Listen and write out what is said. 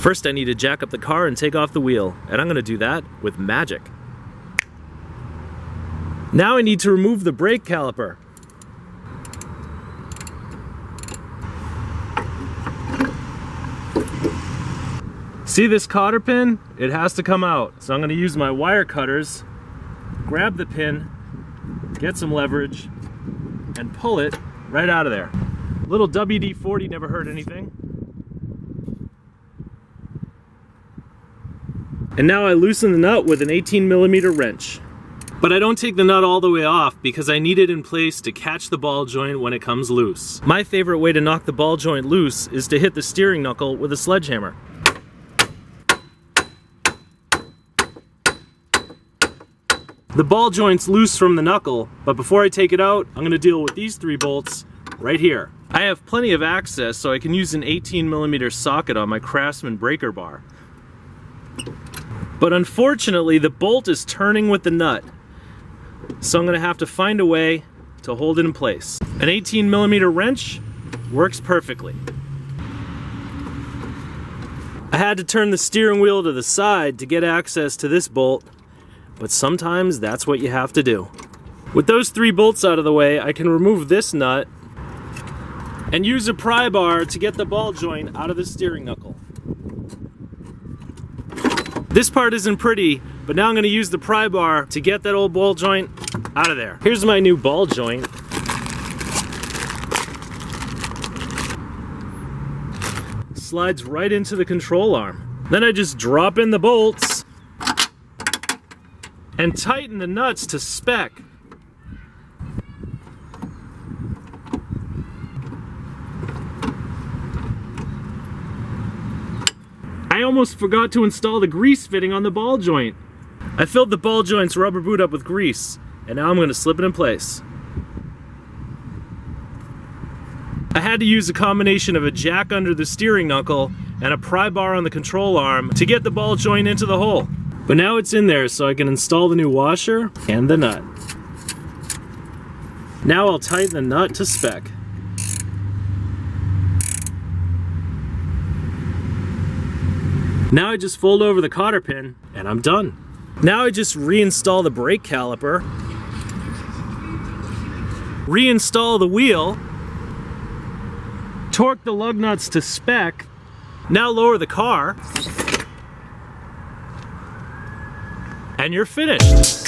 First I need to jack up the car and take off the wheel, and I'm going to do that with magic. Now I need to remove the brake caliper. See this cotter pin? It has to come out. So I'm going to use my wire cutters, grab the pin, get some leverage, and pull it right out of there. Little WD-40 never hurt anything. And now I loosen the nut with an 18mm wrench. But I don't take the nut all the way off because I need it in place to catch the ball joint when it comes loose. My favorite way to knock the ball joint loose is to hit the steering knuckle with a sledgehammer. The ball joint's loose from the knuckle, but before I take it out, I'm going to deal with these 3 bolts right here. I have plenty of access, so I can use an 18mm socket on my Craftsman breaker bar. But unfortunately, the bolt is turning with the nut, so I'm going to have to find a way to hold it in place. An 18mm wrench works perfectly. I had to turn the steering wheel to the side to get access to this bolt, but sometimes that's what you have to do. With those 3 bolts out of the way, I can remove this nut and use a pry bar to get the ball joint out of the steering knuckle. This part isn't pretty, but now I'm going to use the pry bar to get that old ball joint out of there. Here's my new ball joint. Slides right into the control arm. Then I just drop in the bolts and tighten the nuts to spec. I almost forgot to install the grease fitting on the ball joint. I filled the ball joint's rubber boot up with grease, and now I'm going to slip it in place. I had to use a combination of a jack under the steering knuckle and a pry bar on the control arm to get the ball joint into the hole. But now it's in there, so I can install the new washer and the nut. Now I'll tighten the nut to spec. Now I just fold over the cotter pin and I'm done. Now I just reinstall the brake caliper, reinstall the wheel, torque the lug nuts to spec, now lower the car, and you're finished.